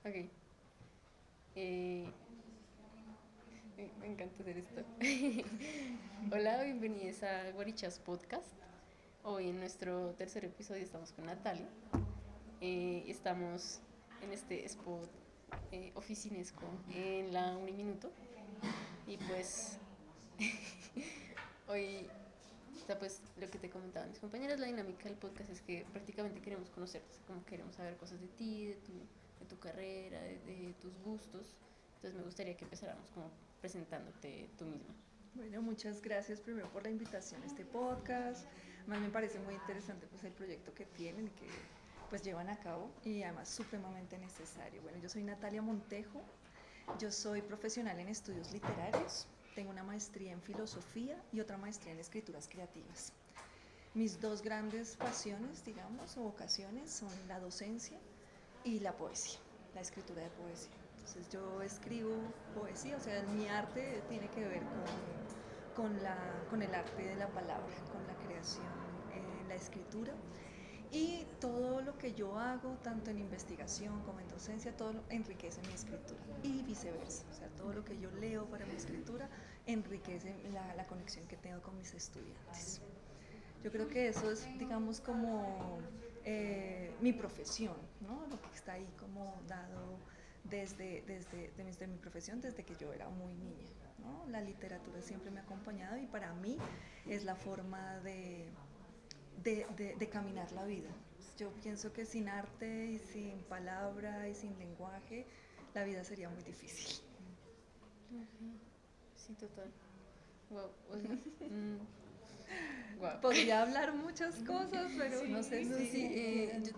Ok. Eh, me encanta hacer esto. Hola, bienvenidos a Guarichas Podcast. Hoy en nuestro tercer episodio estamos con Natalia. Estamos en este spot oficinesco en la Uniminuto. Y pues hoy, o sea, pues lo que te comentaban mis compañeras, la dinámica del podcast es que prácticamente queremos conocerte, o sea, como queremos saber cosas de ti, de tu carrera, de tus gustos. Entonces me gustaría que empezáramos como presentándote tú misma. Bueno, muchas gracias primero por la invitación a este podcast. Más me parece muy interesante pues el proyecto que tienen y que pues llevan a cabo y además supremamente necesario. Bueno, yo soy Natalia Montejo, yo soy profesional en estudios literarios, tengo una maestría en filosofía y otra maestría en escrituras creativas. Mis dos grandes pasiones, digamos, o vocaciones son la docencia y la poesía, la escritura de poesía. Entonces yo escribo poesía, o sea, mi arte tiene que ver con el arte de la palabra, con la creación, la escritura. Y todo lo que yo hago, tanto en investigación como en docencia, todo enriquece mi escritura y viceversa. O sea, todo lo que yo leo para mi escritura enriquece la conexión que tengo con mis estudiantes. Yo creo que eso es, digamos, como mi profesión, ¿no? Lo que está ahí como dado desde mi profesión, desde que yo era muy niña, ¿no? La literatura siempre me ha acompañado y para mí es la forma de caminar la vida. Yo pienso que sin arte y sin palabra y sin lenguaje, la vida sería muy difícil. Okay. Sí, total. Wow, o sea, wow. Podría hablar muchas cosas, pero no sé No, sí, si quieran yo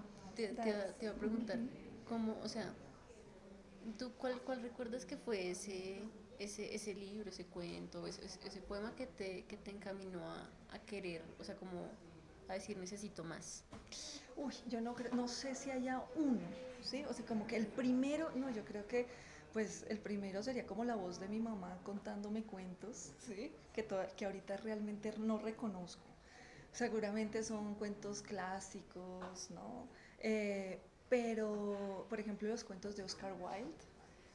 dar. te iba a preguntar, ¿cómo, o sea, tú cuál recuerdas que fue ese libro, ese cuento, ese poema que te encaminó a querer, o sea, como a decir necesito más? Uy, yo no sé si haya uno, ¿sí? O sea, como que el primero, no, yo creo que pues el primero sería como la voz de mi mamá contándome cuentos, ¿sí? Que ahorita realmente no reconozco. Seguramente son cuentos clásicos, ¿no? Pero, por ejemplo, los cuentos de Oscar Wilde.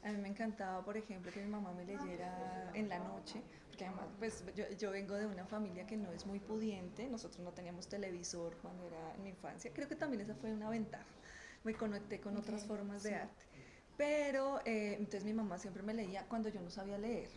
A mí me encantaba, por ejemplo, que mi mamá me leyera en la noche, porque además, pues yo vengo de una familia que no es muy pudiente, nosotros no teníamos televisor cuando era en mi infancia, creo que también esa fue una ventaja, me conecté con otras Okay, formas de sí. arte, pero entonces mi mamá siempre me leía cuando yo no sabía leer,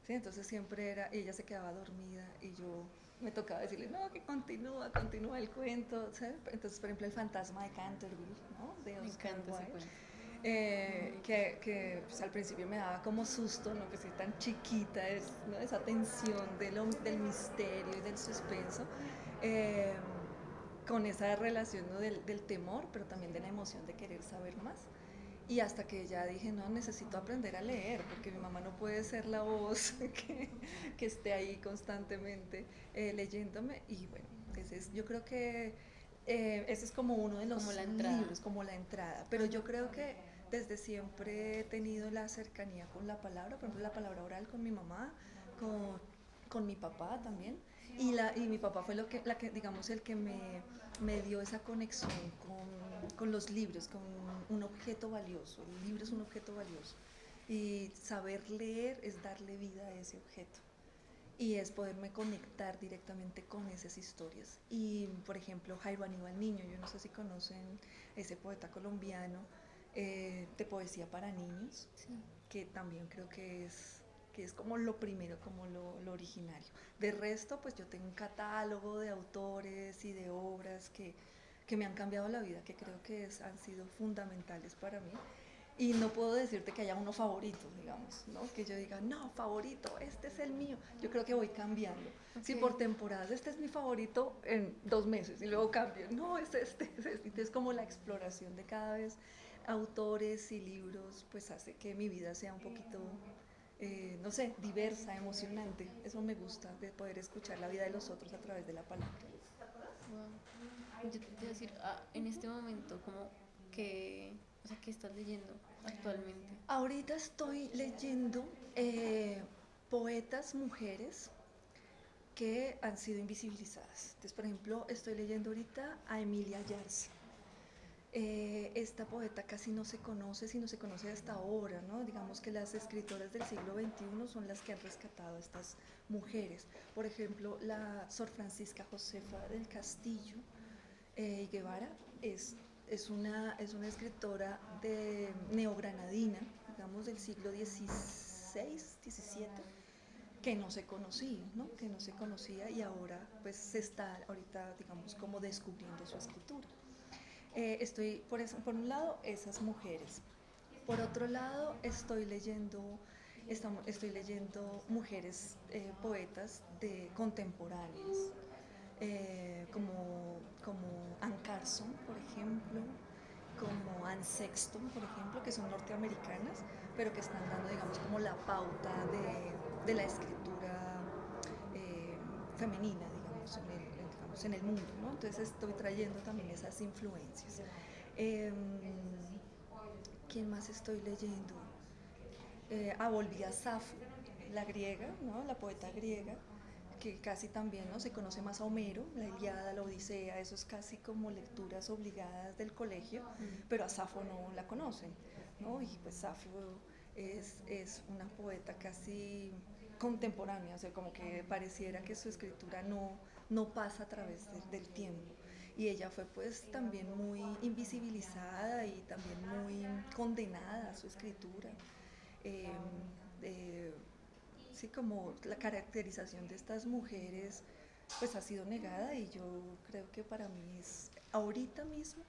¿sí? Entonces siempre era, ella se quedaba dormida y yo me tocaba decirle, no, que continúa el cuento, ¿sabes? Entonces, por ejemplo, El fantasma de Canterville, ¿no? De Me Oscar encanta ese Wilde, cuento. que pues, al principio me daba como susto, ¿no? Que soy tan chiquita, ¿no? Esa tensión del misterio y del suspenso, eh, con esa relación, ¿no? del temor, pero también de la emoción de querer saber más. Y hasta que ya dije, no, necesito aprender a leer, porque mi mamá no puede ser la voz que esté ahí constantemente leyéndome. Y bueno, yo creo que ese es como uno de Como los la entrada. libros, como la entrada. Pero Ajá. yo creo que desde siempre he tenido la cercanía con la palabra, por ejemplo, la palabra oral con mi mamá, con, con mi papá también. Y mi papá fue digamos, el que me dio esa conexión con los libros, con un objeto valioso. El libro es un objeto valioso. Y saber leer es darle vida a ese objeto. Y es poderme conectar directamente con esas historias. Y, por ejemplo, Jairo Aníbal Niño, yo no sé si conocen ese poeta colombiano de poesía para niños, Sí. que también creo que es como lo primero, como lo originario. De resto, pues yo tengo un catálogo de autores y de obras que me han cambiado la vida, que creo que han sido fundamentales para mí. Y no puedo decirte que haya uno favorito, digamos, ¿no? Que yo diga, no, favorito, este es el mío. Yo creo que voy cambiando. Si Ok. por temporadas este es mi favorito en 2 meses y luego cambio, no, es este, es este. Entonces como la exploración de cada vez autores y libros, pues hace que mi vida sea un poquito, no sé, diversa, emocionante. Eso me gusta, de poder escuchar la vida de los otros a través de la palabra. Wow. Yo te iba a decir, en este momento, como que, o sea, ¿qué estás leyendo actualmente? Ahorita estoy leyendo poetas mujeres que han sido invisibilizadas. Entonces, por ejemplo, estoy leyendo ahorita a Emilia Yarza. Esta poeta casi no se conoce, sino se conoce hasta ahora, ¿no? Digamos que las escritoras del siglo XXI son las que han rescatado a estas mujeres. Por ejemplo, la Sor Francisca Josefa del Castillo Guevara es una escritora neogranadina, digamos, del siglo XVI, XVII, que no se conocía, ¿no? Que no se conocía y ahora pues se está ahorita, digamos, como descubriendo su escritura. Estoy, por un lado, esas mujeres. Por otro lado, estoy leyendo mujeres poetas contemporáneas, como Anne Carson, por ejemplo, como Anne Sexton, por ejemplo, que son norteamericanas, pero que están dando, digamos, como la pauta de la escritura femenina, digamos, en el mundo, ¿no? Entonces estoy trayendo también esas influencias. ¿Quién más estoy leyendo? Volví a Safo, la griega, ¿no? La poeta griega, que casi también, ¿no? Se conoce más a Homero, la Ilíada, la Odisea, eso es casi como lecturas obligadas del colegio, pero a Safo no la conocen, ¿no? Y pues Safo es una poeta casi contemporánea, o sea, como que pareciera que su escritura no pasa a través del tiempo. Y ella fue pues también muy invisibilizada y también muy condenada a su escritura. Eh, eh, sí, como la caracterización de estas mujeres pues ha sido negada y yo creo que para mí es ahorita mismo,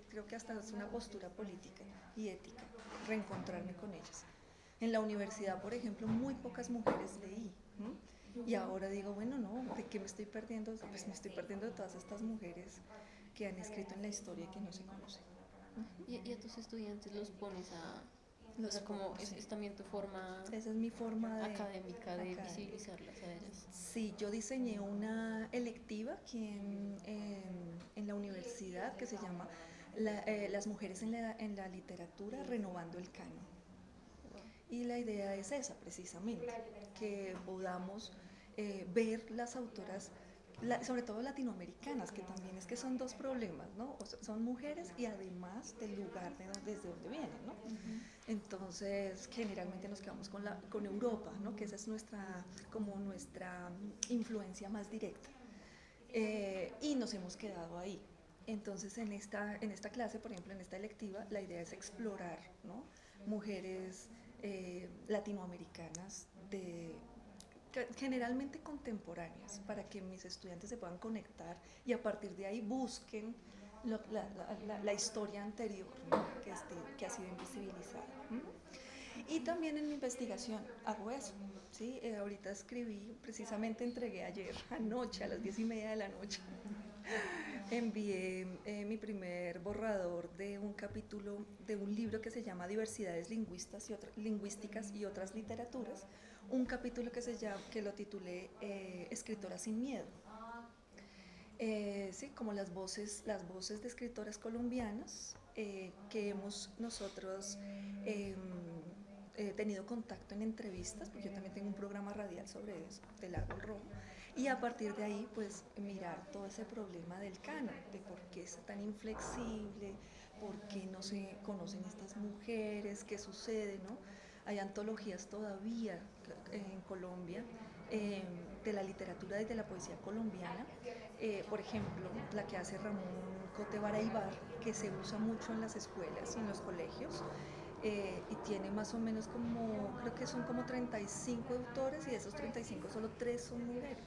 creo que hasta es una postura política y ética reencontrarme con ellas. En la universidad, por ejemplo, muy pocas mujeres leí, ¿no? Y ahora digo, bueno, no, ¿de qué me estoy perdiendo? Pues me estoy perdiendo de todas estas mujeres que han escrito en la historia y que no se conocen. Y a tus estudiantes los pones a... O Los sea, como pongo, sí. es también tu forma Esa es mi forma académica de académica. visibilizarlas a ellas. Sí, yo diseñé una electiva aquí en la universidad que se llama Las mujeres en la literatura, renovando el canon. Wow. Y la idea es esa, precisamente, que podamos ver las autoras, sobre todo latinoamericanas, que también es que son dos problemas, ¿no? O sea, son mujeres y además del lugar desde donde vienen, ¿no? Entonces, generalmente nos quedamos con Europa, ¿no? Que esa es nuestra influencia más directa. Y nos hemos quedado ahí. Entonces, en esta clase, por ejemplo, en esta electiva, la idea es explorar, ¿no? Mujeres latinoamericanas generalmente contemporáneas, para que mis estudiantes se puedan conectar y a partir de ahí busquen la historia anterior, ¿no? que ha sido invisibilizada. Y también en mi investigación hago eso. ¿Sí? Ahorita escribí, precisamente entregué ayer, anoche, a las 10:30 de la noche, envié mi primer borrador de un capítulo de un libro que se llama Diversidades lingüísticas y otras literaturas, un capítulo que lo titulé Escritoras sin miedo. Sí, como las voces de escritoras colombianas que hemos nosotros tenido contacto en entrevistas, porque yo también tengo un programa radial sobre eso, del Árbol Rojo, y a partir de ahí pues mirar todo ese problema del canon, de por qué es tan inflexible, por qué no se conocen estas mujeres, qué sucede, ¿no? Hay antologías todavía en Colombia de la literatura y de la poesía colombiana, por ejemplo, la que hace Ramón Cote Baraybar, que se usa mucho en las escuelas y en los colegios, y tiene más o menos creo que son como 35 autores y de esos 35 solo 3 son mujeres,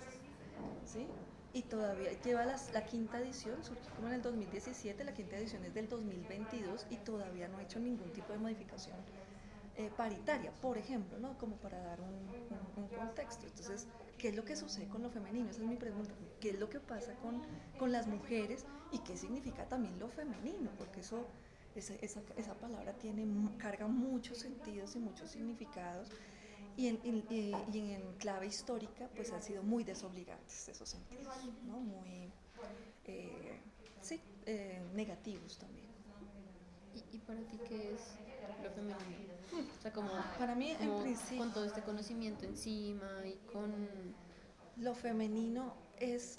¿sí? Y todavía lleva la quinta edición, surgió como en el 2017, la quinta edición es del 2022 y todavía no ha hecho ningún tipo de modificación paritaria, por ejemplo, ¿no? Como para dar un contexto. Entonces, ¿qué es lo que sucede con lo femenino? Esa es mi pregunta. ¿Qué es lo que pasa con las mujeres y qué significa también lo femenino? Porque esa palabra carga muchos sentidos y muchos significados y en clave histórica pues han sido muy desobligantes esos sentidos, ¿no? Muy, sí, negativos también. ¿Y para ti qué es lo femenino? O sea, como, Para mí, en como principio, con todo este conocimiento encima y con... lo femenino es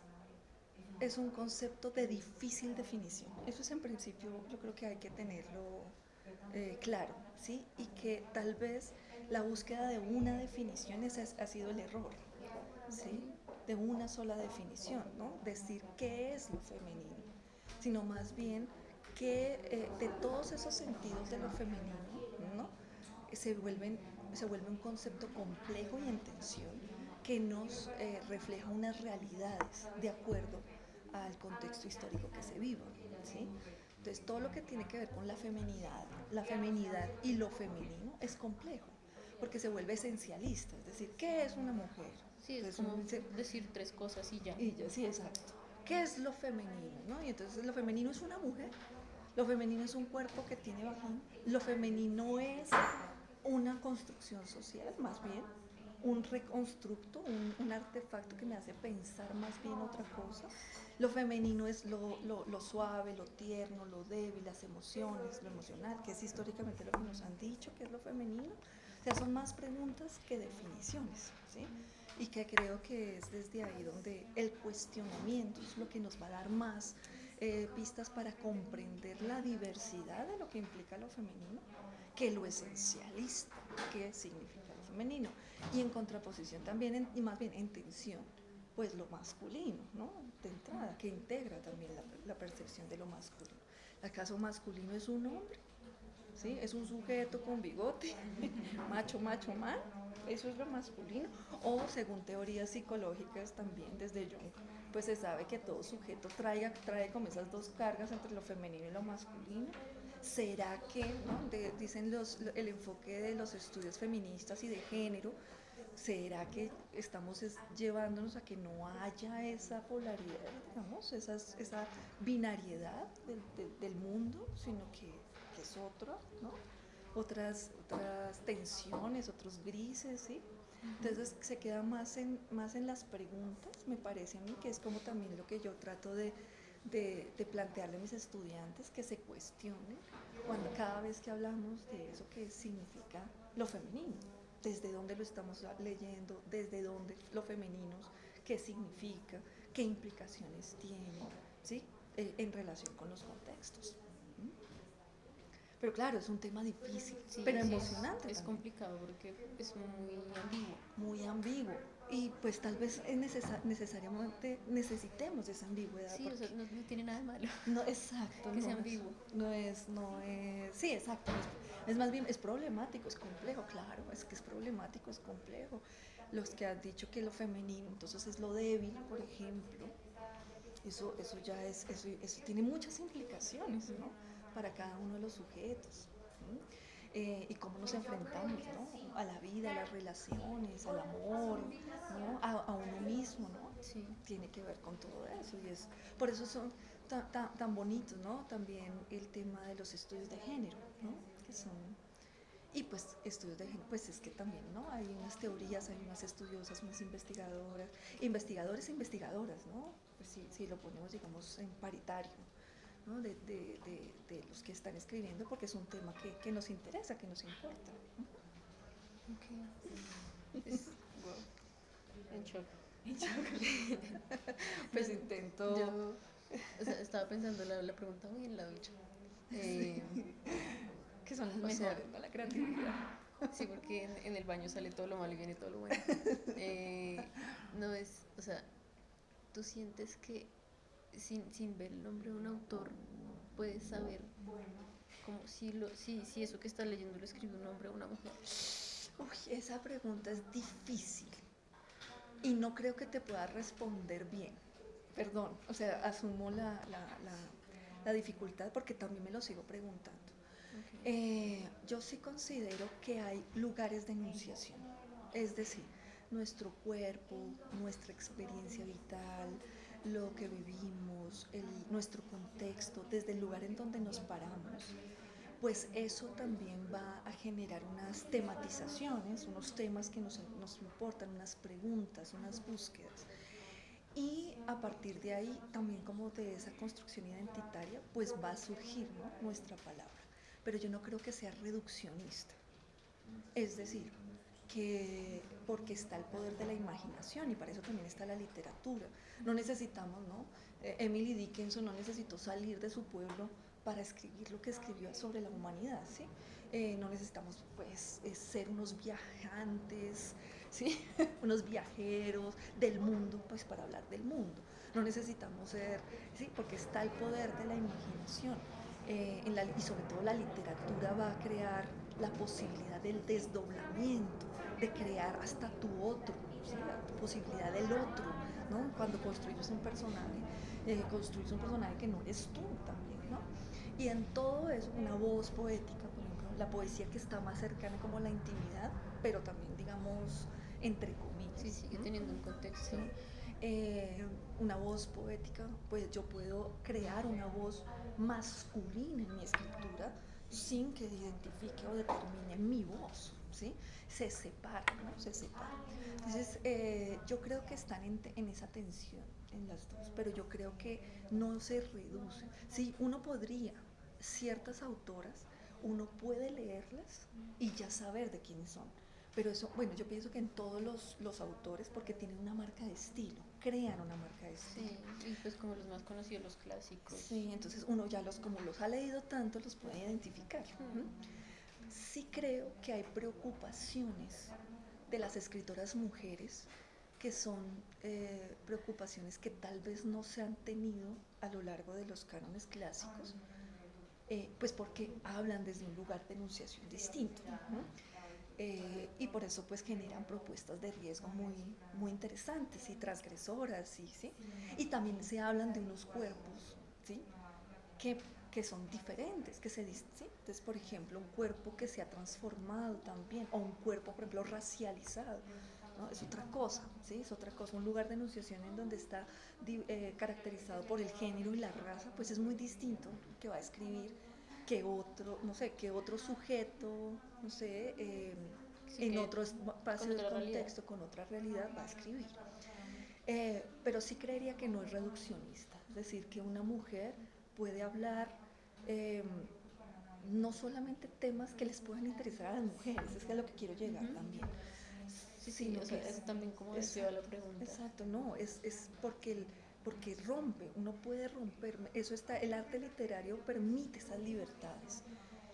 es un concepto de difícil definición. Eso es en principio, yo creo que hay que tenerlo claro, ¿sí? Y que tal vez la búsqueda de una definición ha sido el error, ¿sí? Ok. De una sola definición, ¿no? Decir qué es lo femenino, sino más bien que de todos esos sentidos de lo femenino, ¿no? Se, vuelven, se vuelve un concepto complejo y en tensión que nos refleja unas realidades de acuerdo al contexto histórico que se viva, ¿sí? Entonces todo lo que tiene que ver con la feminidad y lo femenino es complejo, porque se vuelve esencialista, es decir, ¿qué es una mujer? Sí, es Entonces como uno dice, decir tres cosas y ya. y yo, sí, exacto. ¿Qué es lo femenino? ¿No? Y entonces lo femenino es una mujer, lo femenino es un cuerpo que tiene vagina, lo femenino es una construcción social, más bien, un reconstructo, un artefacto que me hace pensar más bien otra cosa. Lo femenino es lo suave, lo tierno, lo débil, las emociones, lo emocional, que es históricamente lo que nos han dicho que es lo femenino. O sea, son más preguntas que definiciones, ¿sí? Y que creo que es desde ahí donde el cuestionamiento es lo que nos va a dar más pistas para comprender la diversidad de lo que implica lo femenino que lo esencialista que significa lo femenino. Y en contraposición también, y más bien en tensión, pues lo masculino, ¿no? De entrada, que integra también la percepción de lo masculino. ¿Acaso masculino es un hombre? ¿Sí? Es un sujeto con bigote, macho, macho, man, eso es lo masculino. O según teorías psicológicas también desde Jung, pues se sabe que todo sujeto trae como esas dos cargas entre lo femenino y lo masculino. ¿Será que, ¿no? Dicen el enfoque de los estudios feministas y de género, será que estamos llevándonos a que no haya esa polaridad, digamos, esa binariedad del mundo, sino que es otro, ¿no? Otras tensiones, otros grises, ¿sí? Entonces se queda más en las preguntas, me parece a mí, que es como también lo que yo trato de plantearle a mis estudiantes, que se cuestionen cuando cada vez que hablamos de eso que significa lo femenino, desde dónde lo estamos leyendo, desde dónde lo femenino, qué significa, qué implicaciones tiene, ¿sí? En relación con los contextos. Pero claro, es un tema difícil, Sí, pero sí, emocionante es también, complicado porque es muy ambiguo. muy ambiguo. Y pues tal vez necesariamente necesitemos esa ambigüedad Sí, o sea, porque no tiene nada de malo no, exacto, que sea ambiguo. sí, exacto, es más bien, es problemático, es complejo, claro, es que es problemático, es complejo. Los que han dicho que lo femenino, entonces es lo débil, por ejemplo, eso ya eso tiene muchas implicaciones, ¿no? Para cada uno de los sujetos. Y cómo nos enfrentamos, ¿no? A la vida, a las relaciones, al amor, ¿no? A uno mismo, ¿no? Sí. Tiene que ver con todo eso y por eso son tan bonitos, ¿no? También el tema de los estudios de género, ¿no? Que son y pues estudios de género, pues es que también, ¿no? Hay unas teorías, hay unas estudiosas, unas investigadoras, investigadores e investigadoras, ¿no? Pues si lo ponemos, digamos, en paritario, ¿no? De los que están escribiendo, porque es un tema que nos interesa, que nos importa. Ok. Es, wow, en shock. Pues No, intento... yo, o sea, estaba pensando la pregunta muy en la ducha. Eh, que son las o sea, mejores, ¿no? La creatividad. sí, porque en el baño sale todo lo malo y viene todo lo bueno. No es, o sea, tú sientes que sin ver el nombre de un autor puedes saber como si eso que estás leyendo lo escribe un hombre o una mujer. Uy, esa pregunta es difícil y no creo que te pueda responder bien. Perdón, o sea, asumo la dificultad porque también me lo sigo preguntando. Okay. Yo sí considero que hay lugares de enunciación, es decir, nuestro cuerpo, nuestra experiencia vital, lo que vivimos, nuestro contexto, desde el lugar en donde nos paramos, pues eso también va a generar unas tematizaciones, unos temas que nos importan, unas preguntas, unas búsquedas. Y a partir de ahí, también como de esa construcción identitaria, pues va a surgir, ¿no? Nuestra palabra. Pero yo no creo que sea reduccionista. Es decir, porque está el poder de la imaginación y para eso también está la literatura. No necesitamos, ¿no? Emily Dickinson no necesitó salir de su pueblo para escribir lo que escribió sobre la humanidad, ¿sí? No necesitamos, pues, ser unos viajantes, ¿sí? Unos viajeros del mundo, pues, para hablar del mundo. No necesitamos ser, ¿sí? Porque está el poder de la imaginación. Y sobre todo la literatura va a crear la posibilidad del desdoblamiento, de crear hasta tu otro, ¿sí? La posibilidad del otro, ¿no? Cuando construyes un personaje que no eres tú también, ¿no? Y en todo eso, una voz poética, por ejemplo, la poesía que está más cercana como a la intimidad, pero también, digamos, entre comillas. Sí, sigue teniendo un contexto. ¿Sí? Una voz poética, pues yo puedo crear una voz masculina en mi escritura sin que identifique o determine mi voz, ¿sí? Se separa, ¿no? Se separa. Entonces, yo creo que están en esa tensión en las dos, pero yo creo que no se reduce. Sí, uno podría, ciertas autoras, uno puede leerlas y ya saber de quiénes son. Pero eso, bueno, yo pienso que en todos los autores, porque tienen una marca de estilo, crean una marca de estilo. Sí, y pues como los más conocidos, los clásicos. Sí, entonces uno ya como los ha leído tanto, los puede identificar. Sí creo que hay preocupaciones de las escritoras mujeres que son preocupaciones que tal vez no se han tenido a lo largo de los cánones clásicos, pues porque hablan desde un lugar de enunciación distinto. Y por eso pues generan propuestas de riesgo muy interesantes y transgresoras, ¿sí? Y también se hablan de unos cuerpos, ¿sí? que son diferentes, ¿sí? Entonces, por ejemplo, un cuerpo que se ha transformado también, o un cuerpo, por ejemplo, racializado, ¿no? Es otra cosa, ¿sí? Es otra cosa. Un lugar de enunciación en donde está caracterizado por el género y la raza, pues es muy distinto que va a escribir que otro, no sé, que otro sujeto, no sé, Sí, en otro espacio de contexto, realidad. con otra realidad, va a escribir. Pero sí creería que no es reduccionista, es decir, que una mujer puede hablar no solamente temas que les puedan interesar a las mujeres, es que a lo que quiero llegar también. Sí, o sea, eso también como desvió la pregunta. Exacto, no, es porque rompe, uno puede romper, eso está, el arte literario permite esas libertades,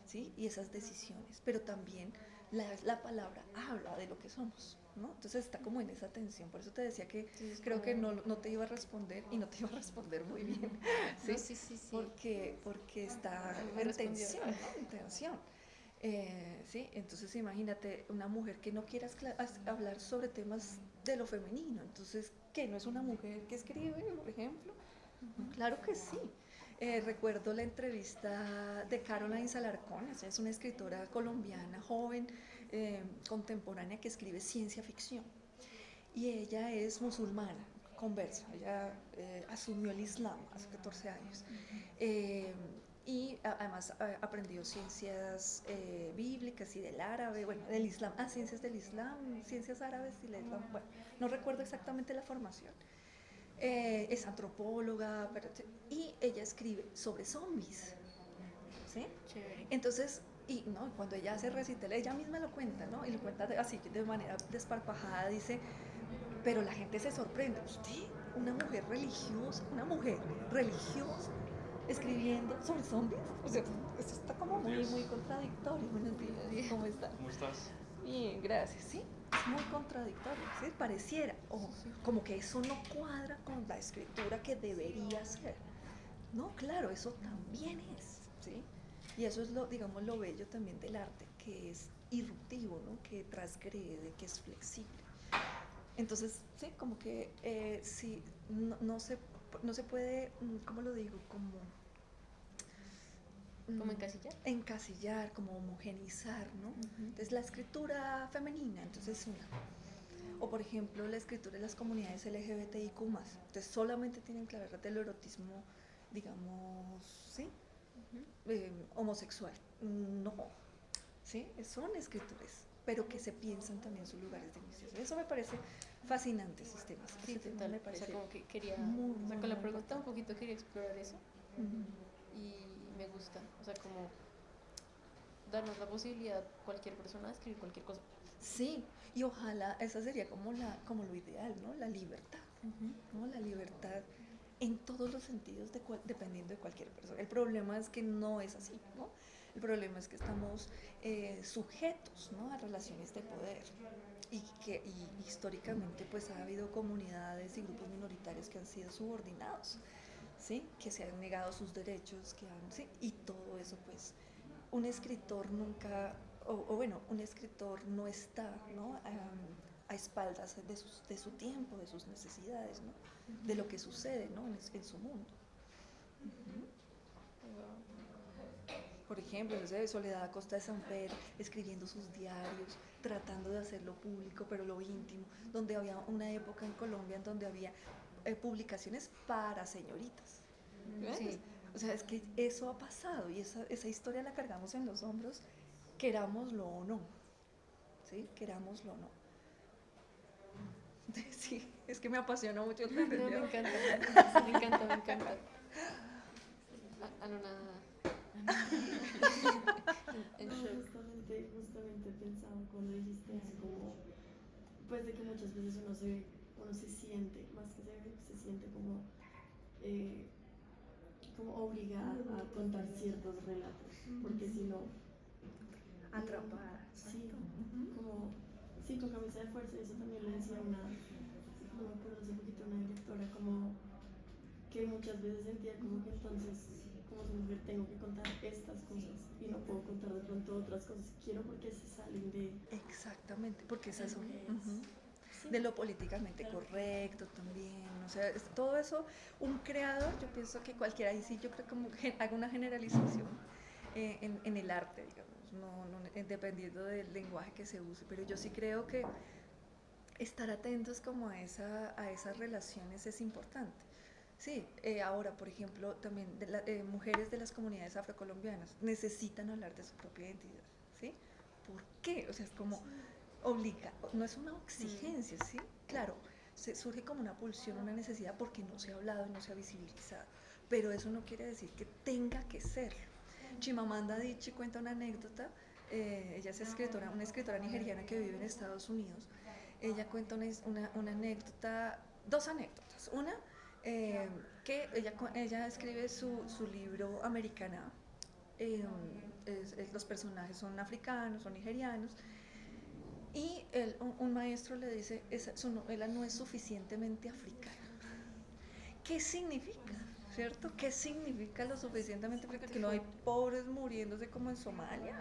¿sí? Y esas decisiones, pero también la palabra habla de lo que somos, ¿no? Entonces está como en esa tensión, por eso te decía que creo que no te iba a responder y no te iba a responder muy bien, ¿sí? No, sí. Porque está en tensión, ¿no? En tensión. ¿Sí? Entonces imagínate una mujer que no quiera hablar sobre temas de lo femenino, entonces, ¿qué? ¿No es una mujer que escribe, por ejemplo? Claro que sí. Recuerdo la entrevista de Caroline Salarcón, ella es una escritora colombiana, joven, contemporánea, que escribe ciencia ficción. Y ella es musulmana, conversa, ella asumió el Islam hace 14 años. Y además aprendió ciencias bíblicas y del árabe, bueno, del Islam, ciencias del Islam, ciencias árabes y del Islam, bueno, no recuerdo exactamente la formación. Es antropóloga, y ella escribe sobre zombies, ¿sí? Chévere. Entonces, y no, cuando ella hace recital, ella misma lo cuenta, ¿no? Y lo cuenta así de manera desparpajada, dice, pero la gente se sorprende, usted, una mujer religiosa, escribiendo sobre zombies, o sea, esto está como muy contradictorio. Buenos días, ¿cómo estás? ¿Cómo estás? Bien, gracias, sí, es muy contradictorio, ¿sí? Pareciera, o como que eso no cuadra con la escritura que debería ser. No, claro, eso también es, ¿sí? Y eso es digamos, lo bello también del arte, que es irruptivo, ¿no? Que transgrede, que es flexible. Entonces, sí, como que sí, no se puede, ¿cómo lo digo? ¿Como encasillar? Encasillar, como homogenizar, ¿no? Entonces, la escritura femenina, entonces una. O, por ejemplo, la escritura de las comunidades LGBTIQ+. Entonces, solamente tienen que hablar del erotismo, digamos, ¿sí? Homosexual. No, ¿sí? Son escritores, pero que se piensan también sus lugares de iniciación. Eso me parece fascinante, esos temas. Sí, total. Me parece, o sea, como que quería, muy con la pregunta un poquito quería explorar eso. Y me gusta, o sea, como darnos la posibilidad, cualquier persona, de escribir cualquier cosa. Sí, y ojalá esa sería como lo ideal, ¿no? La libertad, ¿no? La libertad en todos los sentidos, dependiendo de cualquier persona. El problema es que no es así, ¿no? El problema es que estamos sujetos, ¿no? A relaciones de poder y históricamente pues ha habido comunidades y grupos minoritarios que han sido subordinados, ¿sí? Que se han negado sus derechos, ¿sí? Y todo eso pues un escritor nunca, o bueno, un escritor no está, ¿no? A espaldas de su tiempo, de sus necesidades, ¿no? De lo que sucede, ¿no? En su mundo. Por ejemplo, no sé, Soledad Acosta de Samper escribiendo sus diarios, tratando de hacerlo público, pero lo íntimo, donde había una época en Colombia en donde había publicaciones para señoritas. Sí. O sea, es que eso ha pasado y esa historia la cargamos en los hombros, querámoslo o no. ¿Sí? Querámoslo o no. Sí, es que me apasiona mucho el No, tema. me encanta, me encanta, me encanta. Alona, en No, shock. justamente pensaba cuando dijiste eso, como, pues de que muchas veces uno se siente, más que se siente eh, como obligada a contar ciertos relatos, porque si no, Atrapada. sí, como, sí, con camisa de fuerza, y eso también le decía no me acuerdo hace poquito una directora, como que muchas veces sentía como que entonces, como soy mujer, tengo que contar estas cosas y no puedo contar de pronto otras cosas que quiero porque se salen de... Exactamente, porque es eso. Sí. De lo políticamente correcto también, o sea, todo eso, un creador, yo pienso que cualquiera, y sí, yo creo como que haga una generalización en el arte, digamos, dependiendo del lenguaje que se use, pero yo sí creo que estar atentos como a esas relaciones es importante. Sí, ahora, por ejemplo, también mujeres de las comunidades afrocolombianas necesitan hablar de su propia identidad, ¿sí? ¿Por qué? O sea, es como obliga, no es una exigencia, ¿sí? Claro, surge como una pulsión, una necesidad porque no se ha hablado y no se ha visibilizado, pero eso no quiere decir que tenga que serlo. Chimamanda Adichie cuenta una anécdota, ella es una escritora nigeriana que vive en Estados Unidos. Ella cuenta una anécdota, dos anécdotas. Una, que ella escribe su libro Americana. Los personajes son africanos, son nigerianos. Y un maestro le dice, su novela no es suficientemente africana. ¿Qué significa? ¿Cierto? ¿Qué significa lo suficientemente africano? Que no hay pobres muriéndose como en Somalia.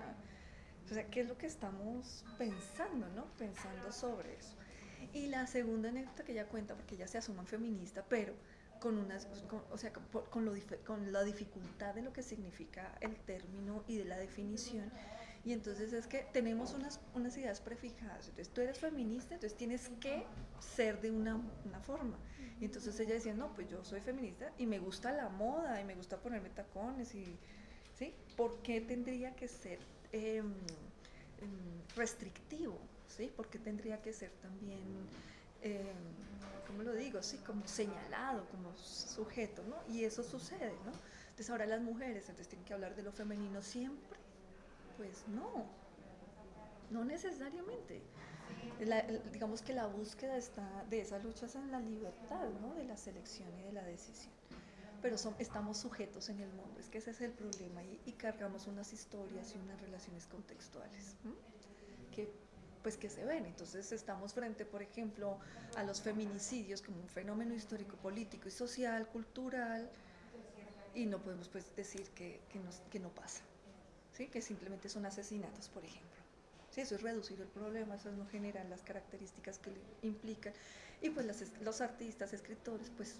O sea, ¿qué es lo que estamos pensando, no? Pensando sobre eso. Y la segunda anécdota que ella cuenta, porque ella se asume feminista, pero o sea, con la dificultad de lo que significa el término y de la definición. Y entonces es que tenemos unas ideas prefijadas. Entonces tú eres feminista, entonces tienes que ser de una forma. Y entonces ella decía, no, pues yo soy feminista y me gusta la moda y me gusta ponerme tacones y, ¿sí? ¿Por qué tendría que ser restrictivo? ¿Sí? ¿Por qué tendría que ser también, ¿cómo lo digo? Sí, como señalado, como sujeto, ¿no? Y eso sucede, ¿no? Entonces ahora las mujeres, entonces tienen que hablar de lo femenino siempre. Pues no necesariamente. Digamos que la búsqueda de esa lucha es en la libertad, ¿no? De la selección y de la decisión. Pero estamos sujetos en el mundo, es que ese es el problema y cargamos unas historias y unas relaciones contextuales, ¿no? que se ven. Entonces estamos frente, por ejemplo, a los feminicidios como un fenómeno histórico, político y social, cultural, y no podemos pues decir que no pasa, ¿sí? Que simplemente son asesinatos, por ejemplo. Sí, eso es reducir el problema, eso no genera las características que le implican. Y pues los artistas, escritores, pues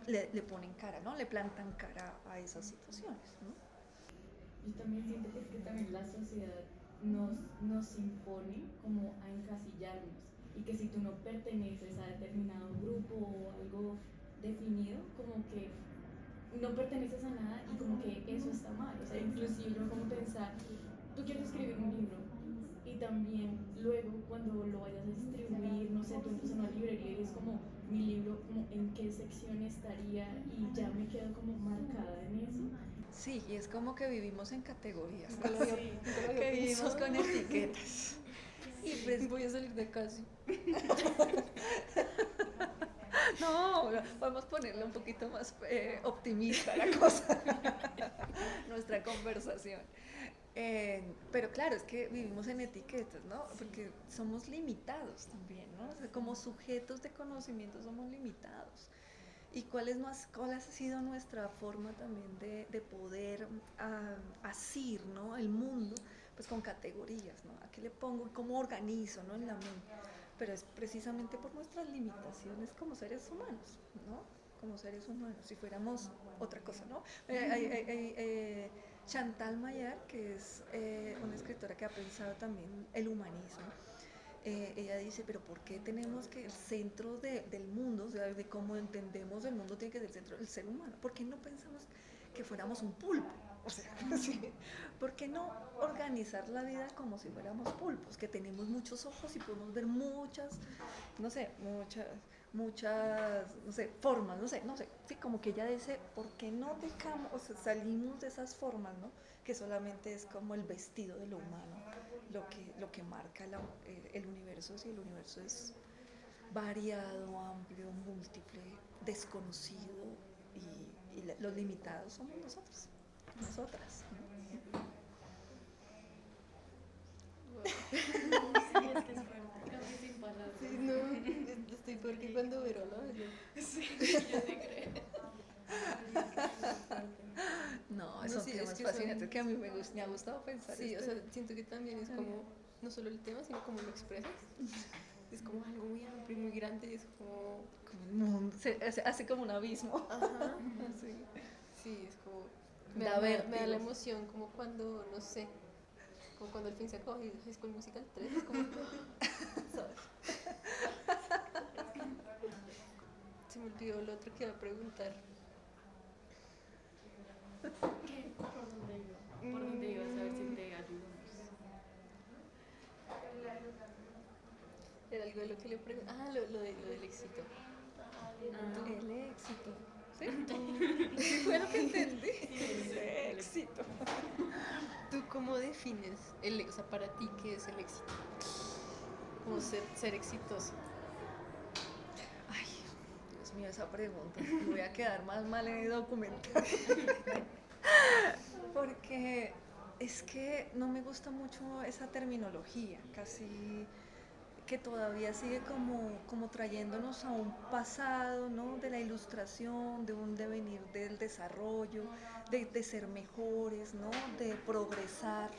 le ponen cara, ¿no? Le plantan cara a esas situaciones, ¿no? Yo también siento que es que también la sociedad nos impone como a encasillarnos y que si tú no perteneces a determinado grupo o algo definido, como que no perteneces a nada y como que eso está mal. O sea, inclusive yo como pensar, tú quieres escribir un libro y también luego cuando lo vayas a distribuir, no sé, tú entras a una librería y es como mi libro, como en qué sección estaría y ya me quedo como marcada en eso. Sí, y es como que vivimos en categorías, Nunca lo había, Sí. nunca lo había que vivimos pensado. con etiquetas. Y pues, Voy a salir de casi. no, podemos ponerle un poquito más optimista la cosa, nuestra conversación. Pero claro, es que vivimos en etiquetas, ¿no? Porque somos limitados también, ¿no? O sea, como sujetos de conocimiento somos limitados. ¿Y cuál ha sido nuestra forma también de poder asir, ¿no? El mundo, pues con categorías, ¿no? ¿A qué le pongo? ¿Cómo organizo, ¿no? En la mente. Pero es precisamente por nuestras limitaciones como seres humanos, ¿no? Como seres humanos, si fuéramos otra cosa, ¿no? Chantal Mayar, que es una escritora que ha pensado también el humanismo, ella dice, pero ¿por qué tenemos que el centro del mundo, o sea, de cómo entendemos el mundo, tiene que ser el centro del ser humano? ¿Por qué no pensamos que fuéramos un pulpo? O sea, ¿sí? ¿Por qué no organizar la vida como si fuéramos pulpos? Que tenemos muchos ojos y podemos ver muchas, no sé, no sé, formas, no sé, sí, como que ella dice, ¿por qué no dejamos, o sea, salimos de esas formas, ¿no? Que solamente es como el vestido de lo humano, lo que marca el universo, si el universo es variado, amplio, múltiple, desconocido y los limitados somos nosotros, nosotras, ¿no? Sí, es que es fuerte. Casi sin palabras. Sí, no, estoy peor que cuando veo la yo. Sí, yo sí creo. No, No, son sí, temas es que fascinantes son- que a mí me ha gustado pensar. Sí, o sea, siento que también es como, no solo el tema, sino como lo expresas. Es como algo muy amplio y muy grande y es como, como el mundo, hace como un abismo. ajá, Sí. sí, es como, Da me da vértigo. la emoción como cuando, no sé, como cuando al fin se acabó High School Musical 3, es como, ¿sabes? Se me olvidó lo otro que iba a preguntar. ¿Qué? ¿Por dónde iba? ¿Por dónde ibas? A ver si te ayudamos. Era algo de lo que le pregunté. Ah, lo del éxito. Ah, El éxito. ¿Sí? Sí, fue lo que entendí. El éxito. ¿Tú cómo defines o sea, para ti qué es el éxito? Como ser exitoso. Ay, Dios mío, esa pregunta. Me voy a quedar más mal en el documental. Porque es que no me gusta mucho esa terminología, casi que todavía sigue como trayéndonos a un pasado, ¿no? De la ilustración, de un devenir del desarrollo, de ser mejores, ¿no? De progresar,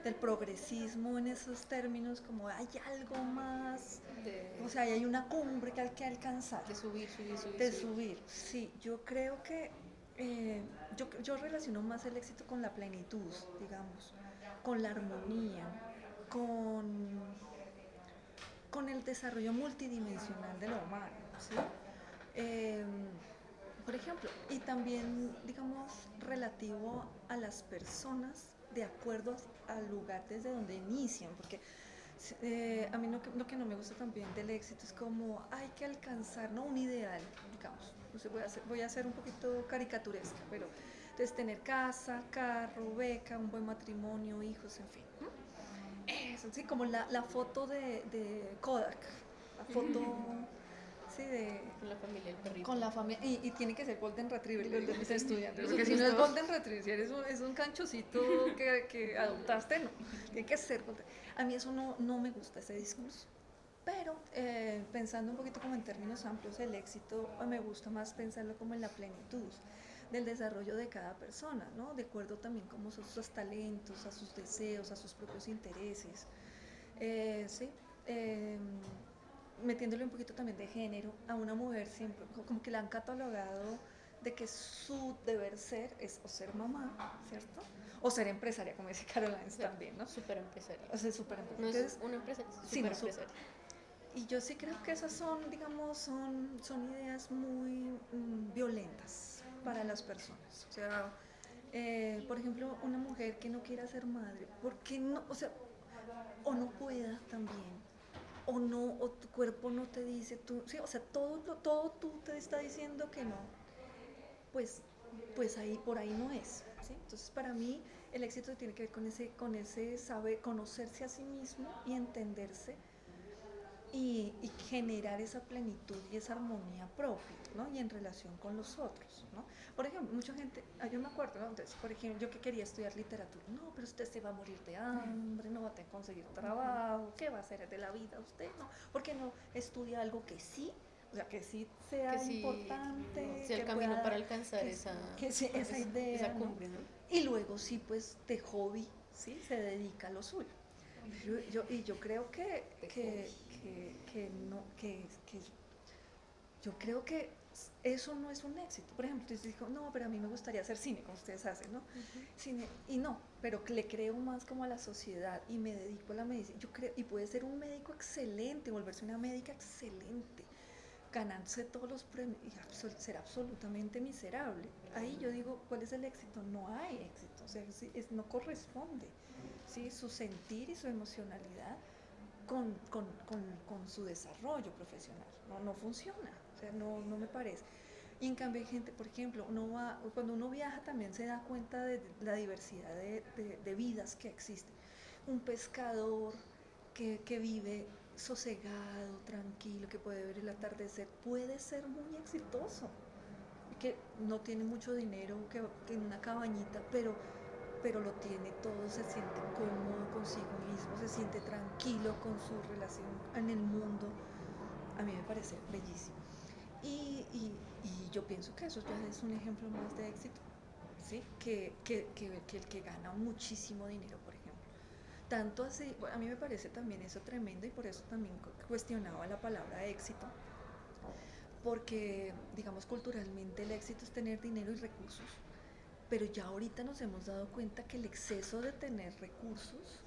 del progresismo en esos términos, como hay algo más, o sea, hay una cumbre que hay que alcanzar. De subir, De subir, sí, yo creo que yo relaciono más el éxito con la plenitud, digamos, con la armonía, con, con el desarrollo multidimensional de lo humano, ¿sí? Eh, por ejemplo, y también, digamos, relativo a las personas de acuerdo al lugar desde donde inician, porque a mí lo que no me gusta también del éxito es como hay que alcanzar, ¿no? Un ideal, digamos. No sé, voy a ser un poquito caricaturesca, pero entonces tener casa, carro, beca, un buen matrimonio, hijos, en fin. Eso, sí, como la foto de Kodak, la foto, sí, con la familia del perrito. con la familia, y tiene que ser Golden Retriever, Golden le digo a mis Retriever. estudiantes, porque si no es Golden Retriever, si es un canchocito que adoptaste, no, tiene que ser Golden. A mí eso no me gusta, ese discurso. Pero pensando un poquito como en términos amplios, el éxito me gusta más pensarlo como en la plenitud del desarrollo de cada persona, ¿no? De acuerdo también como son sus talentos, a sus deseos, a sus propios intereses. Sí, metiéndole un poquito también de género, a una mujer siempre, como que la han catalogado de que su deber ser es o ser mamá, ¿cierto? O ser empresaria, como dice Caroline también, ¿no? Súper empresaria. O sea, súper No empresaria. es una empresa, es Sí, súper no, empresaria. y yo sí creo que esas son, digamos, son ideas muy violentas para las personas. O sea, por ejemplo, una mujer que no quiera ser madre, ¿por qué no? O sea, o no pueda también, o no, o tu cuerpo no te dice, tú, sí, o sea, todo tú te está diciendo que no, pues, pues ahí, por ahí no es, ¿sí? Entonces para mí el éxito tiene que ver con ese saber conocerse a sí mismo y entenderse y generar esa plenitud y esa armonía propia, ¿no? Y en relación con los otros, ¿no? Por ejemplo, mucha gente, yo me acuerdo, ¿no? Entonces, por ejemplo, yo que quería estudiar literatura, no, pero usted se va a morir de hambre, no va a tener que conseguir trabajo, ¿qué va a hacer de la vida usted? No, ¿por qué no estudia algo que sí? O sea, que sí sea Que sí, importante, sea el que camino pueda, para alcanzar esa idea, esa ¿no? cumbre, ¿no? Y luego sí, pues de hobby, ¿sí? Se dedica a lo suyo. Yo creo que yo creo que eso no es un éxito. Por ejemplo, usted dijo, no, pero a mí me gustaría hacer cine, como ustedes hacen, ¿no? Cine, y no, pero le creo más como a la sociedad y me dedico a la medicina. Yo creo, y puede ser un médico excelente, volverse una médica excelente, ganarse todos los premios y ser absolutamente miserable. Ahí yo digo, ¿cuál es el éxito? No hay éxito, o sea, no corresponde, ¿sí? Su sentir y su emocionalidad con su desarrollo profesional, no funciona, o sea, no me parece. Y en cambio hay gente, por ejemplo, cuando uno viaja también se da cuenta de la diversidad de vidas que existen. Un pescador que vive sosegado, tranquilo, que puede ver el atardecer, puede ser muy exitoso, que no tiene mucho dinero, que tiene una cabañita, pero lo tiene todo, se siente cómodo consigo mismo, se siente tranquilo con su relación en el mundo. A mí me parece bellísimo. Y yo pienso que eso ya es un ejemplo más de éxito, ¿sí? Que el que gana muchísimo dinero, por ejemplo. Tanto así, bueno, a mí me parece también eso tremendo y por eso también cuestionaba la palabra éxito, porque, digamos, culturalmente el éxito es tener dinero y recursos, pero ya ahorita nos hemos dado cuenta que el exceso de tener recursos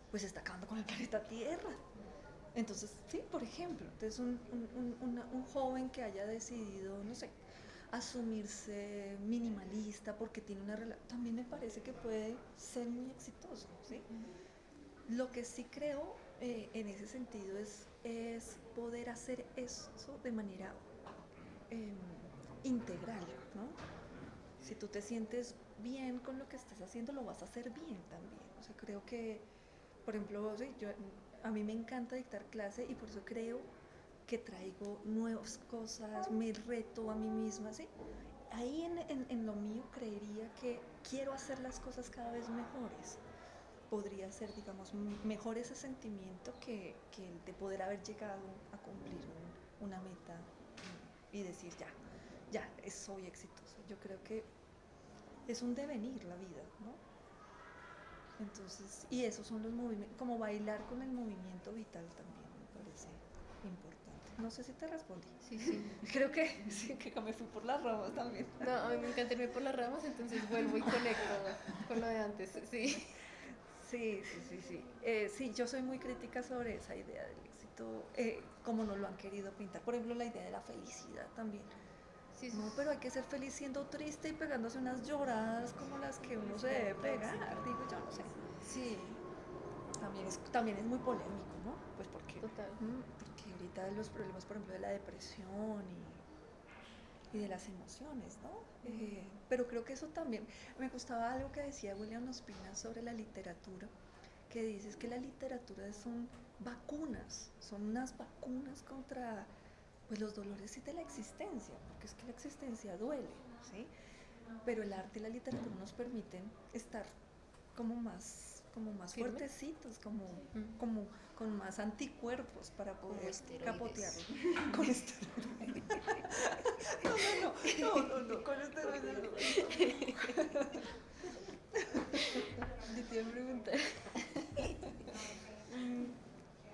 pues está acabando con el planeta Tierra. Entonces, sí, por ejemplo, entonces un joven que haya decidido, no sé, asumirse minimalista porque tiene una relación, también me parece que puede ser muy exitoso, ¿sí? Lo que sí creo en ese sentido es poder hacer eso de manera eh, integral, ¿no? Si tú te sientes bien con lo que estás haciendo, lo vas a hacer bien también. O sea, creo que, por ejemplo, sí, a mí me encanta dictar clase y por eso creo que traigo nuevas cosas, me reto a mí misma, ¿sí? Ahí en lo mío creería que quiero hacer las cosas cada vez mejores. Podría ser, digamos, mejor ese sentimiento que el de poder haber llegado a cumplir una meta y decir, ya, soy exitoso. Yo creo que es un devenir la vida, ¿no? Entonces, y esos son los movimientos, como bailar con el movimiento vital también me parece importante. No sé si te respondí. Sí, sí. Creo que sí, que me fui por las ramas también. No, a mí me encanta irme por las ramas, entonces vuelvo y conecto con lo de antes, sí. Sí. Sí, yo soy muy crítica sobre esa idea del éxito, como nos lo han querido pintar. Por ejemplo, la idea de la felicidad también. Sí, No, pero hay que ser feliz siendo triste y pegándose unas lloradas como las que uno se debe pegar, digo yo, no sé. sí, También es muy polémico, ¿no? Pues porque total. ahorita los problemas, por ejemplo, de la depresión y de las emociones, ¿no? Pero creo que eso también, me gustaba algo que decía William Ospina sobre la literatura, que dices que la literatura son vacunas, son unas vacunas contra pues los dolores de la existencia, porque es que la existencia duele, ¿sí? Pero el arte y la literatura nos permiten estar como más ¿Firmes? Fuertecitos, como con más anticuerpos para poder capotearlo. Con esteroides. No, con esteroides no. Yo te iba a preguntar,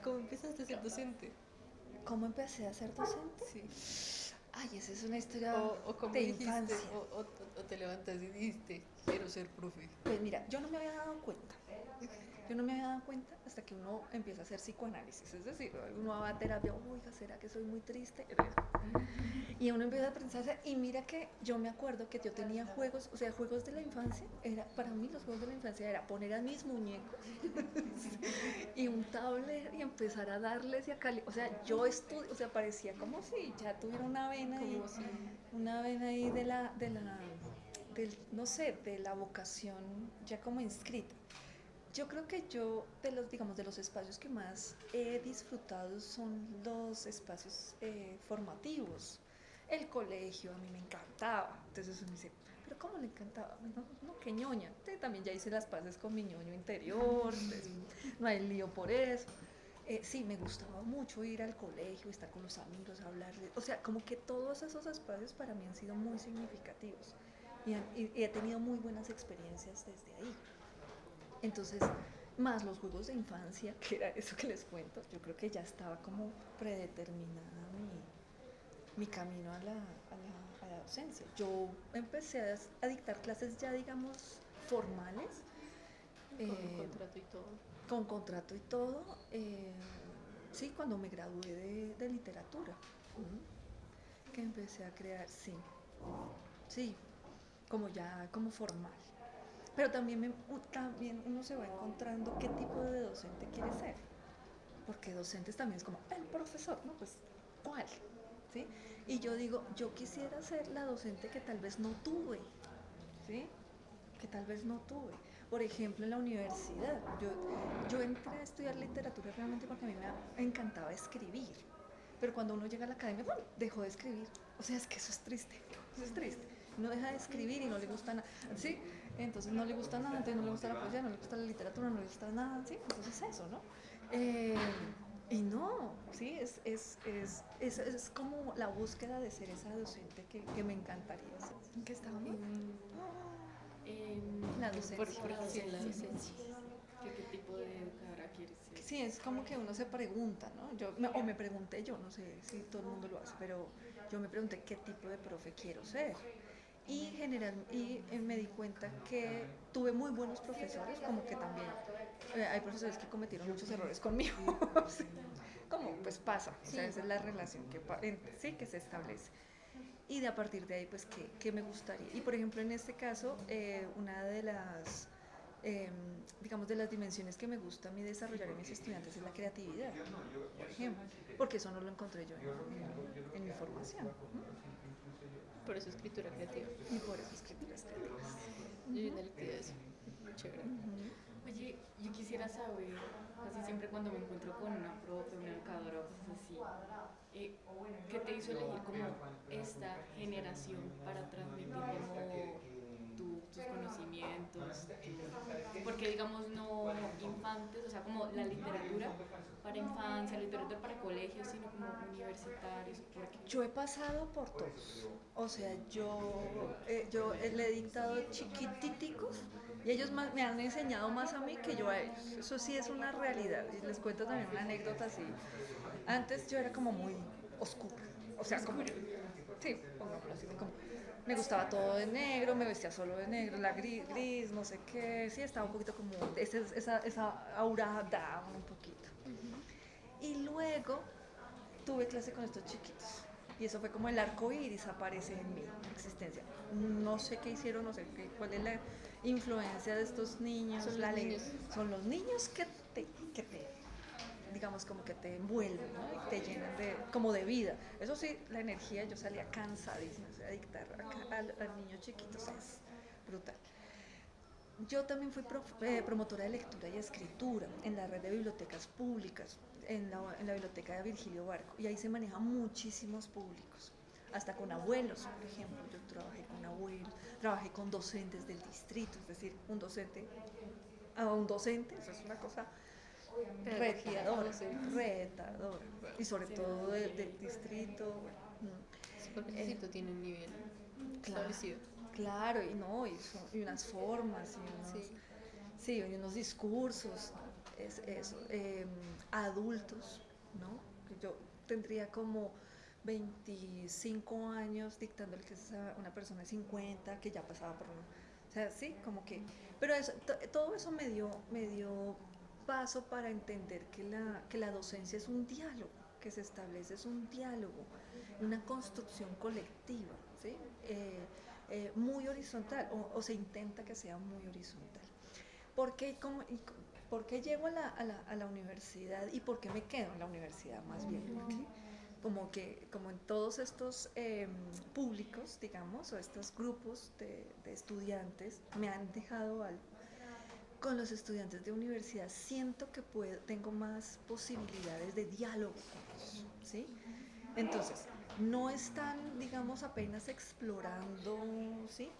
¿cómo empezaste a ser docente? ¿Cómo empecé a ser docente? Sí. Ay, esa es una historia O cómo de dijiste, infancia. o te levantas y dijiste, quiero ser profe. Pues mira, yo no me había dado cuenta. Yo no me había dado cuenta hasta que uno empieza a hacer psicoanálisis, es decir, uno va a terapia, oiga, ¿será que soy muy triste? Y uno empieza a pensar, y mira que yo me acuerdo que yo tenía juegos, o sea, juegos de la infancia, para mí los juegos de la infancia era poner a mis muñecos y un tablet y empezar a darles y a o sea, yo estudio, o sea, parecía como si ya tuviera una vena ahí, Como si... una vena ahí no sé, de la vocación ya como inscrita. Yo creo que yo, digamos, de los espacios que más he disfrutado son los espacios formativos. El colegio a mí me encantaba. Entonces uno dice, pero ¿cómo le encantaba? No, no, qué ñoña. Sí, también ya hice las paces con mi ñoño interior, pues, no hay lío por eso. Sí, me gustaba mucho ir al colegio, estar con los amigos, hablarles. O sea, como que todos esos espacios para mí han sido muy significativos y he tenido muy buenas experiencias desde ahí. Entonces, más los juegos de infancia, que era eso que les cuento, yo creo que ya estaba como predeterminada mi camino a la docencia. Yo empecé a dictar clases ya, digamos, formales. Con contrato y todo. Con contrato y todo, sí, cuando me gradué de literatura, que empecé a crear, sí, como ya, como formal. Pero también, también uno se va encontrando qué tipo de docente quiere ser, porque docentes también es como, el profesor, ¿no? Pues, ¿cuál? ¿Sí? Y yo digo, yo quisiera ser la docente que tal vez no tuve, ¿sí? Que tal vez no tuve. Por ejemplo, en la universidad, yo entré a estudiar literatura realmente porque a mí me encantaba escribir, pero cuando uno llega a la academia, ¡pum!, dejó de escribir. O sea, es que eso es triste, eso es triste. Uno deja de escribir y no le gusta nada, ¿sí? Entonces no le gusta nada, entonces no le gusta la poesía, no le gusta la literatura, no le gusta nada, ¿sí? Entonces eso, ¿no? Y no, ¿sí? Es como la búsqueda de ser esa docente que me encantaría ser. ¿En qué estábamos? La docencia. Por La sí, la docencia. docencia. ¿Qué tipo de educadora quieres ser? Sí, es como que uno se pregunta, ¿no? O me pregunté yo, no sé si todo el mundo lo hace, pero yo me pregunté qué tipo de profe quiero ser. Y me di cuenta que tuve muy buenos profesores, como que también hay profesores que cometieron muchos errores conmigo, sí, como pues pasa, o sea, esa es la relación sí, que se establece. Y de a partir de ahí, pues, ¿qué me gustaría? Y por ejemplo, en este caso, una de las, digamos, de las dimensiones que me gusta a mí desarrollar en mis estudiantes es la creatividad, por ejemplo, porque eso no lo encontré yo en mi formación. Por eso escritura creativa. Y por eso escrituras creativas. Yo vi una electiva de eso. Chévere. Oye, yo quisiera saber, casi siempre cuando me encuentro con una profe, una educadora o cosas así, ¿qué te hizo elegir como esta generación para transmitir como tus conocimientos? Porque digamos no infantes, o sea, como la literatura para infancia, literatura para colegios, sino como universitarios. Porque Yo he pasado por todos, o sea, yo le he dictado chiquititicos y ellos me han enseñado más a mí que yo a ellos. Eso sí es una realidad. Y les cuento también una anécdota así. Antes yo era como muy oscura, o sea, como, sí, pongámoslo así, como, me gustaba todo de negro, me vestía solo de negro, la gris, no sé qué, sí, estaba un poquito como, esa aura down un poquito. Y luego tuve clase con estos chiquitos. Y eso fue como el arco iris aparece en mi existencia. No sé qué hicieron, no sé cuál es la influencia de estos niños. Son los niños. Son los niños que te, digamos, como que te envuelven, ¿no? Y te llenan como de vida. Eso sí, la energía, yo salía cansadísima, o sea, dictar al niño chiquito, o sea, es brutal. Yo también fui promotora de lectura y escritura en la red de bibliotecas públicas, en la biblioteca de Virgilio Barco, y ahí se manejan muchísimos públicos, hasta con abuelos, por ejemplo. Yo trabajé con abuelos, trabajé con docentes del distrito, es decir, un docente a un docente, eso es una cosa retadora, y sobre todo del distrito. Bueno, Sí, porque el distrito tiene un nivel claro, establecido. claro, y no, y unas formas, Sí. sí, y unos discursos, es eso, adultos, ¿no? Yo tendría como 25 años dictándole que es una persona de 50 que ya pasaba por o sea, sí, como que, pero todo eso me dio paso para entender que la docencia es un diálogo, que se establece, es un diálogo, una construcción colectiva, ¿sí? Muy horizontal, o se intenta que sea muy horizontal. ¿Por qué llego a la universidad y por qué me quedo en la universidad más bien? Porque como en todos estos públicos, digamos, o estos grupos de estudiantes, me han dejado algo. Con los estudiantes de universidad siento que tengo más posibilidades de diálogo con ellos, ¿sí? Entonces, no están, digamos, apenas explorando, ¿sí?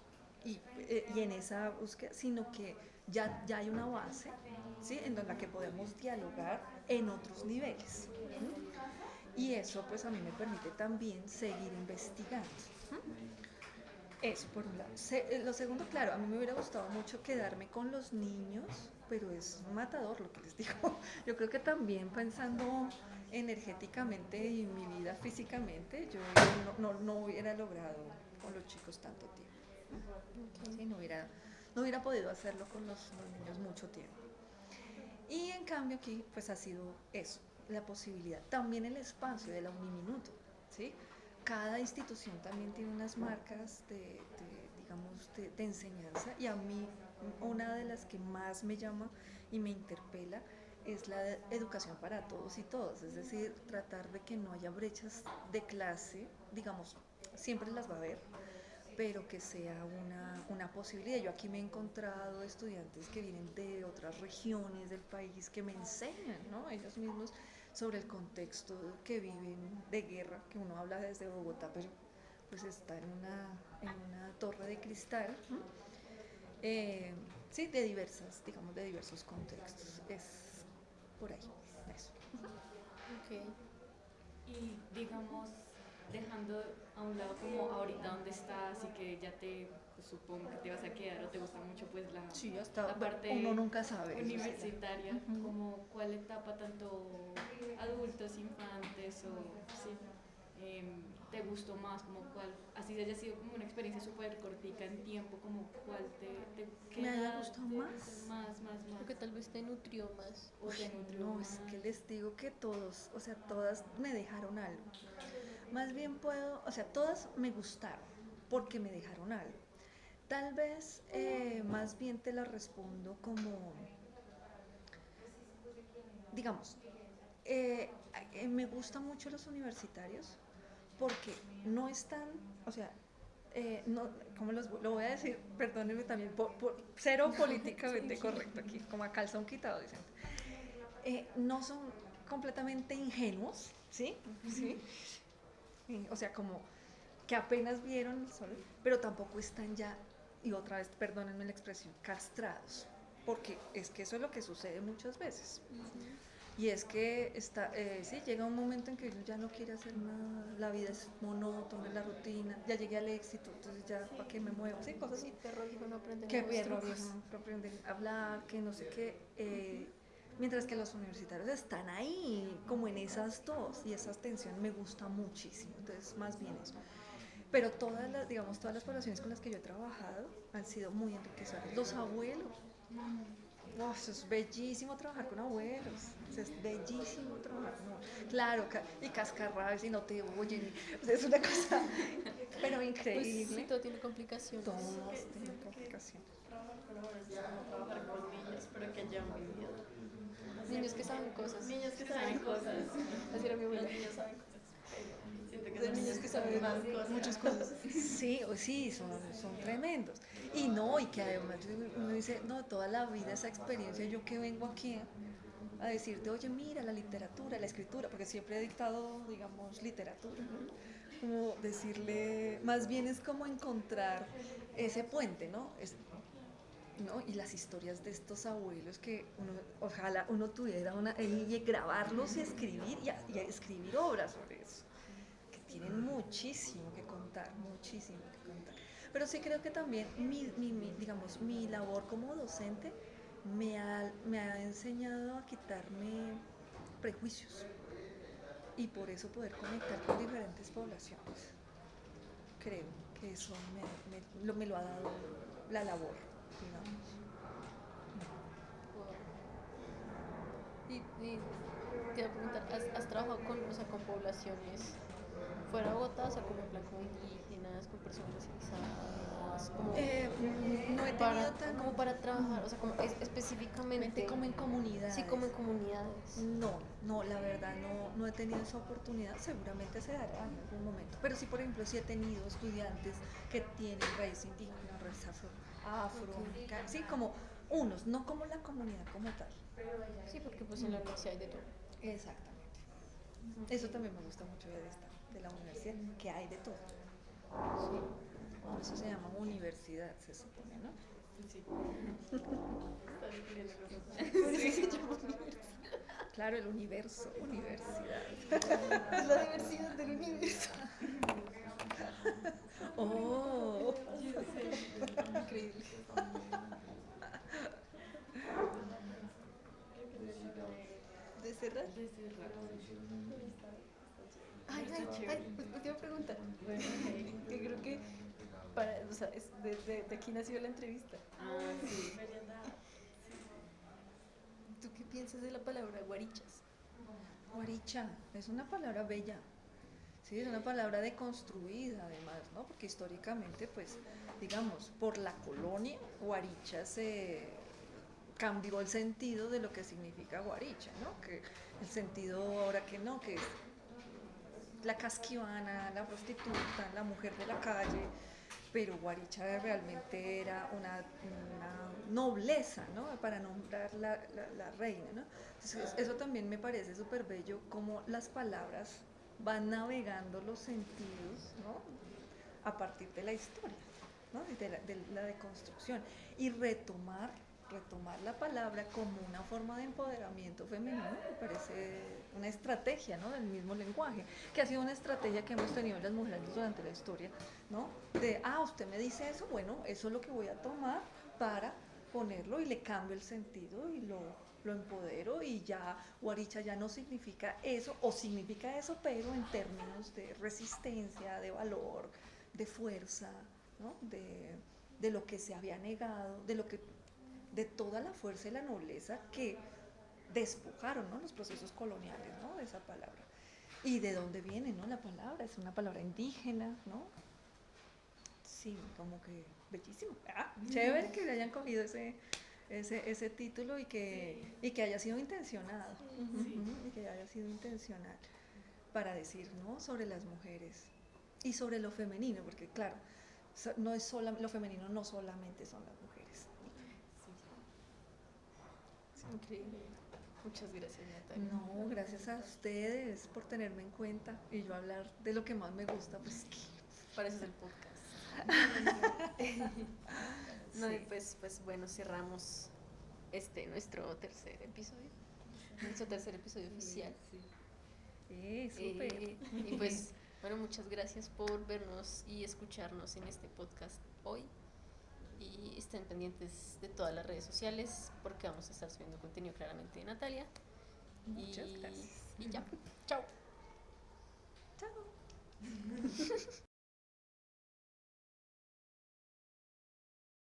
Y en esa búsqueda, sino que ya hay una base, ¿sí? En la que podemos dialogar en otros niveles. Y eso pues a mí me permite también seguir investigando. Eso por un lado. Lo segundo, claro, a mí me hubiera gustado mucho quedarme con los niños, pero es matador lo que les digo. Yo creo que también pensando energéticamente y mi vida físicamente, yo no hubiera logrado con los chicos tanto tiempo. Sí, no hubiera podido hacerlo con los niños mucho tiempo. Y en cambio aquí pues ha sido eso, la posibilidad, también el espacio de la Uniminuto, ¿sí? Cada institución también tiene unas marcas digamos, de enseñanza, y a mí una de las que más me llama y me interpela es la de educación para todos y todas, es decir, tratar de que no haya brechas de clase, digamos, siempre las va a haber, pero que sea una posibilidad. Yo aquí me he encontrado estudiantes que vienen de otras regiones del país que me enseñan, ¿no? Ellos mismos sobre el contexto que viven de guerra, que uno habla desde Bogotá, pero pues está en una torre de cristal, ¿no? Sí, de diversos contextos. Es por ahí, eso. Ok. Y digamos, dejando a un lado como ahorita donde estás y que ya pues, supongo que te vas a quedar o te gusta mucho pues Sí, la parte uno nunca sabe. universitaria, Uh-huh. como cuál etapa tanto adultos, infantes o sí, te gustó más, como cuál, así haya sido como una experiencia súper cortica en tiempo, como cuál me haya gustado más. Porque tal vez te nutrió más. O te nutrió No, más. es que les digo que todos, o sea, todas me dejaron algo. Más bien todas me gustaron porque me dejaron algo. Tal vez más bien te la respondo como, digamos, me gustan mucho los universitarios porque no están, o sea, no, ¿cómo lo voy a decir? Perdónenme también, cero políticamente correcto aquí, como a calzón quitado, dicen. No son completamente ingenuos, ¿sí? ¿Sí? O sea, como que apenas vieron el sol, pero tampoco están ya, y otra vez, perdónenme la expresión, castrados, porque es que eso es lo que sucede muchas veces. Y es que sí, llega un momento en que uno ya no quiere hacer nada, la vida es monótona, la rutina, ya llegué al éxito, entonces ya, ¿para qué me muevo? Sí, cosas así. Perro viejo no aprende Que nuevos perro trucos. viejo no aprenden a hablar, que no sé qué. Mientras que los universitarios están ahí, como en esas dos, y esa tensión me gusta muchísimo, entonces más bien eso. Pero todas las poblaciones con las que yo he trabajado han sido muy enriquecedoras. Los abuelos, wow, eso es bellísimo trabajar con abuelos, es bellísimo trabajar con abuelos. Claro, y cascarrabias y no te oyen, o sea, es una cosa, pero increíble. Pues sí, todo tiene complicaciones. Todos tienen complicaciones. Trabajar con abuelos es como trabajar con niños, pero que ya han vivido. Niños que saben cosas. Niños que saben cosas. Así era mi abuela. Los niños saben cosas. Siento que De son niños que saben más cosas. muchas cosas. Sí, son tremendos. Y que además uno dice, no, toda la vida esa experiencia, yo que vengo aquí a decirte, oye, mira, la literatura, la escritura, porque siempre he dictado, digamos, literatura, ¿no? Como decirle, más bien es como encontrar ese puente, ¿no? ¿No? Y las historias de estos abuelos que ojalá uno tuviera y grabarlos y escribir, y escribir obras sobre eso, que tienen muchísimo que contar, muchísimo que contar. Pero sí creo que también digamos, mi labor como docente me ha enseñado a quitarme prejuicios y por eso poder conectar con diferentes poblaciones. Creo que eso me lo ha dado la labor, digamos. Wow. Y te iba a preguntar, ¿has trabajado con poblaciones fuera de Bogotá, o sea, como en plan como indígenas, con personas racializadas, como No he para, tenido tan... como para trabajar, o sea, como específicamente, como en comunidades. sí, como en comunidades. No, la verdad no he tenido esa oportunidad, seguramente se dará en algún momento. Pero sí, por ejemplo, sí he tenido estudiantes que tienen raíz indígena, raíz afroamericana, sí, como unos, no como la comunidad como tal. Sí, porque pues en la universidad hay de todo. Exactamente. Eso también me gusta mucho de la universidad, que hay de todo. Sí. Por eso se llama universidad, se supone, ¿no? Sí. Claro, el universo, universidad. Es la diversidad del universo. Oh, Increíble. ¿De cerrar? Última pregunta. Que creo que o sea, de aquí nació la entrevista. Ah, sí. ¿Tú qué piensas de la palabra guarichas? guaricha, es una palabra bella. Sí, es una palabra deconstruida además, ¿no? Porque históricamente, pues, digamos, por la colonia, guaricha se cambió el sentido de lo que significa guaricha, ¿no? Que el sentido ahora que no, que es la casquivana, la prostituta, la mujer de la calle, pero guaricha realmente era una nobleza, ¿no? Para nombrar la reina, ¿no? Entonces, eso también me parece súper bello, como las palabras van navegando los sentidos, ¿no? A partir de la historia, ¿no? Y de la deconstrucción. Y retomar la palabra como una forma de empoderamiento femenino, me parece una estrategia, ¿no? Del mismo lenguaje, que ha sido una estrategia que hemos tenido las mujeres durante la historia, ¿no? De, usted me dice eso, bueno, eso es lo que voy a tomar para ponerlo y le cambio el sentido y lo empodero y ya guaricha ya no significa eso, o significa eso, pero en términos de resistencia, de valor, de fuerza, ¿no? De lo que se había negado, de toda la fuerza y la nobleza que despojaron, ¿no? Los procesos coloniales, ¿no? De esa palabra. ¿Y de dónde viene, no? La palabra, es una palabra indígena, ¿no? Sí, como que bellísimo. Chévere que le hayan cogido ese título y que haya sido intencionado. Y que haya sido intencional para decir, ¿no? Sobre las mujeres y sobre lo femenino, porque claro, no es lo femenino no solamente son las mujeres. Increíble. Muchas gracias, Natalia. No, gracias a ustedes por tenerme en cuenta y yo hablar de lo que más me gusta, pues Para eso es el podcast. No, y pues bueno, cerramos nuestro tercer episodio. Nuestro tercer episodio oficial. súper. Y pues, bueno, muchas gracias por vernos y escucharnos en este podcast hoy. Y estén pendientes de todas las redes sociales porque vamos a estar subiendo contenido claramente de Natalia. Muchas gracias. Y ya, chao. Chao.